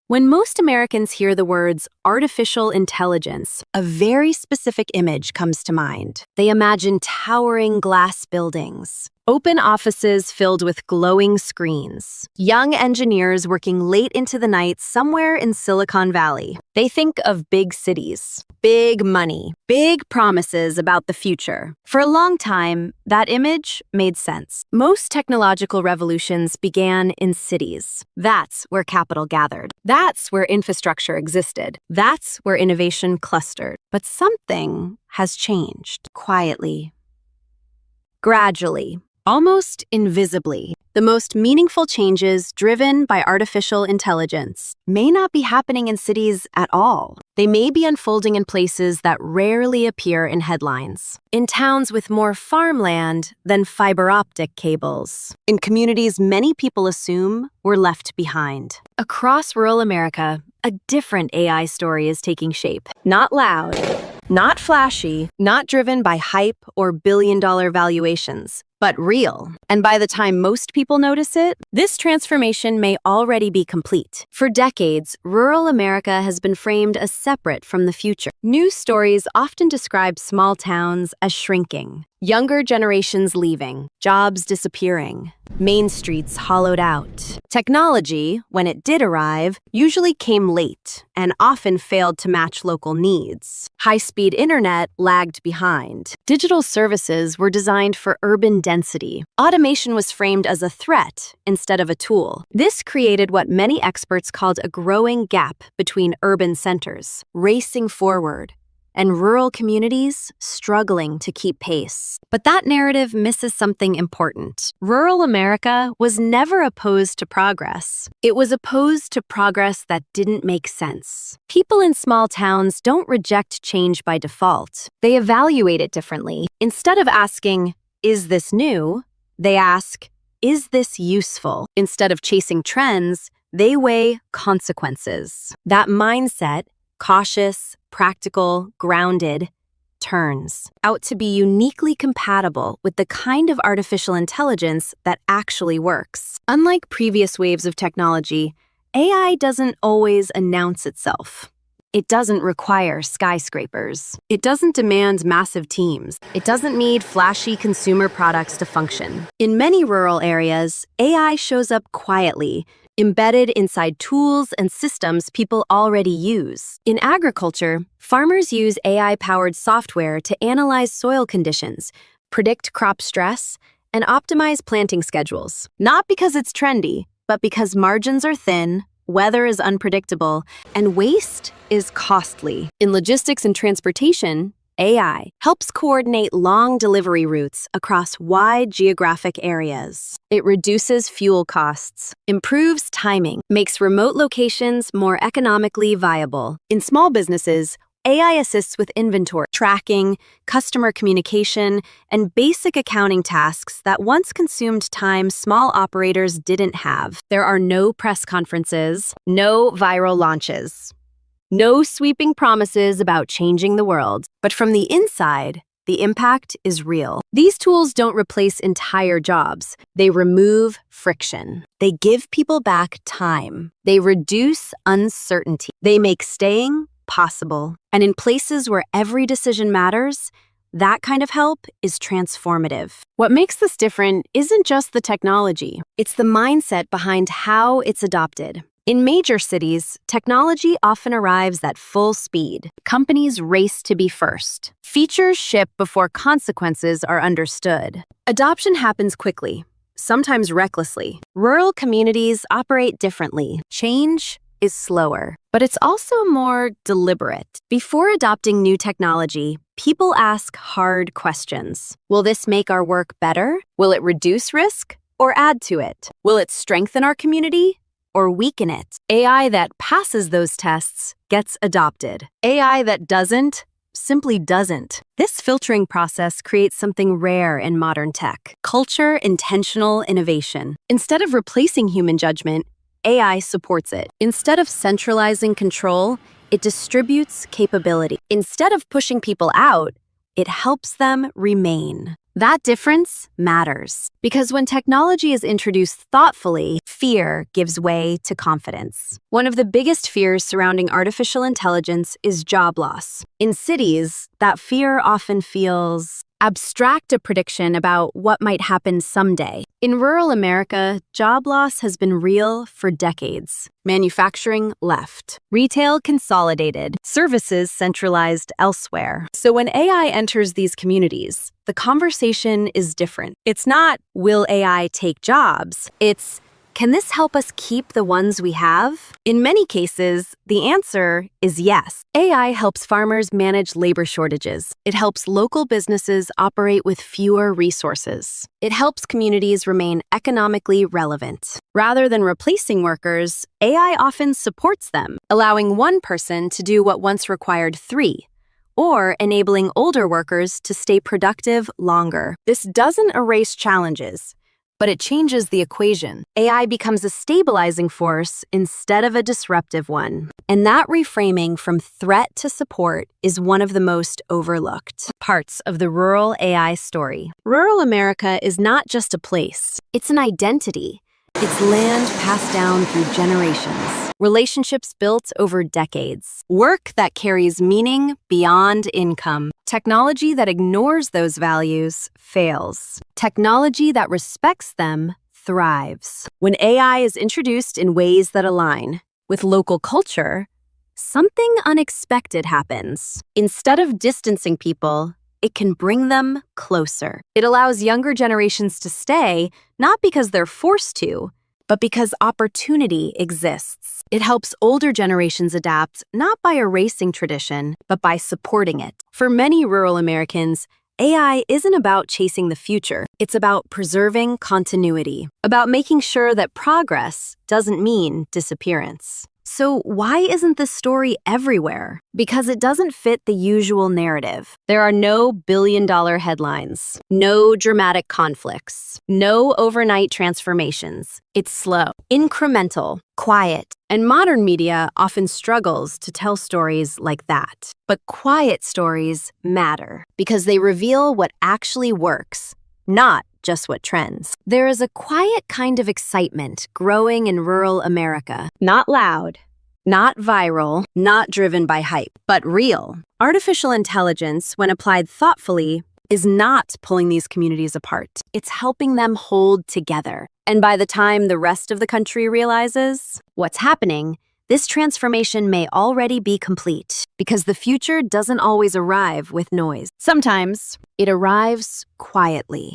When most Americans hear the words artificial intelligence, a very specific image comes to mind. They imagine towering glass buildings, open offices filled with glowing screens, young engineers working late into the night somewhere in Silicon Valley. They think of big cities, big money, big promises about the future. For a long time, that image made sense. Most technological revolutions began in cities. That's where capital gathered. That's where infrastructure existed. That's where innovation clustered. But something has changed quietly, gradually, almost invisibly. The most meaningful changes driven by artificial intelligence may not be happening in cities at all. They may be unfolding in places that rarely appear in headlines. In towns with more farmland than fiber optic cables. In communities many people assume were left behind. Across rural America, a different AI story is taking shape. Not loud, not flashy, not driven by hype or billion-dollar valuations, but real. And by the time most people notice it, this transformation may already be complete. For decades, rural America has been framed as separate from the future. News stories often describe small towns as shrinking, younger generations leaving, jobs disappearing, main streets hollowed out. Technology, when it did arrive, usually came late and often failed to match local needs. High-speed internet lagged behind. Digital services were designed for urban density. Automation was framed as a threat instead of a tool. This created what many experts called a growing gap between urban centers, racing forward, and rural communities struggling to keep pace. But that narrative misses something important. Rural America was never opposed to progress. It was opposed to progress that didn't make sense. People in small towns don't reject change by default. They evaluate it differently. Instead of asking, "Is this new?" they ask, "Is this useful?" Instead of chasing trends, they weigh consequences. That mindset, cautious, practical, grounded, turns out to be uniquely compatible with the kind of artificial intelligence that actually works. Unlike previous waves of technology, AI doesn't always announce itself. It doesn't require skyscrapers. It doesn't demand massive teams. It doesn't need flashy consumer products to function. In many rural areas, AI shows up quietly, embedded inside tools and systems people already use. In agriculture, farmers use AI-powered software to analyze soil conditions, predict crop stress, and optimize planting schedules. Not because it's trendy, but because margins are thin, weather is unpredictable, and waste is costly. In logistics and transportation, AI helps coordinate long delivery routes across wide geographic areas. It reduces fuel costs, improves timing, makes remote locations more economically viable. In small businesses, AI assists with inventory, tracking, customer communication, and basic accounting tasks that once consumed time small operators didn't have. There are no press conferences, no viral launches, no sweeping promises about changing the world. But from the inside, the impact is real. These tools don't replace entire jobs. They remove friction. They give people back time. They reduce uncertainty. They make staying possible. And in places where every decision matters, that kind of help is transformative. What makes this different isn't just the technology. It's the mindset behind how it's adopted. In major cities, technology often arrives at full speed. Companies race to be first. Features ship before consequences are understood. Adoption happens quickly, sometimes recklessly. Rural communities operate differently. Change is slower, but it's also more deliberate. Before adopting new technology, people ask hard questions. Will this make our work better? Will it reduce risk or add to it? Will it strengthen our community or weaken it? AI that passes those tests gets adopted. AI that doesn't simply doesn't. This filtering process creates something rare in modern tech: culture-intentional innovation. Instead of replacing human judgment, AI supports it. Instead of centralizing control, it distributes capability. Instead of pushing people out, it helps them remain. That difference matters because when technology is introduced thoughtfully, fear gives way to confidence. One of the biggest fears surrounding artificial intelligence is job loss. In cities, that fear often feels abstract, a prediction about what might happen someday. In rural America, job loss has been real for decades. Manufacturing left, retail consolidated, services centralized elsewhere. So when AI enters these communities, the conversation is different. It's not, will AI take jobs? It's, can this help us keep the ones we have? In many cases, the answer is yes. AI helps farmers manage labor shortages. It helps local businesses operate with fewer resources. It helps communities remain economically relevant. Rather than replacing workers, AI often supports them, allowing one person to do what once required three, or enabling older workers to stay productive longer. This doesn't erase challenges, but it changes the equation. AI becomes a stabilizing force instead of a disruptive one. And that reframing from threat to support is one of the most overlooked parts of the rural AI story. Rural America is not just a place, it's an identity. It's land passed down through generations, relationships built over decades, work that carries meaning beyond income. Technology that ignores those values fails. Technology that respects them thrives. When AI is introduced in ways that align with local culture, something unexpected happens. Instead of distancing people, it can bring them closer. It allows younger generations to stay, not because they're forced to, but because opportunity exists. It helps older generations adapt, not by erasing tradition, but by supporting it. For many rural Americans, AI isn't about chasing the future. It's about preserving continuity, about making sure that progress doesn't mean disappearance. So why isn't this story everywhere? Because it doesn't fit the usual narrative. There are no billion-dollar headlines, no dramatic conflicts, no overnight transformations. It's slow, incremental, quiet, and modern media often struggles to tell stories like that. But quiet stories matter because they reveal what actually works, not just what trends. There is a quiet kind of excitement growing in rural America. Not loud, not viral, not driven by hype, but real. Artificial intelligence, when applied thoughtfully, is not pulling these communities apart. It's helping them hold together. And by the time the rest of the country realizes what's happening, this transformation may already be complete, because the future doesn't always arrive with noise. Sometimes it arrives quietly.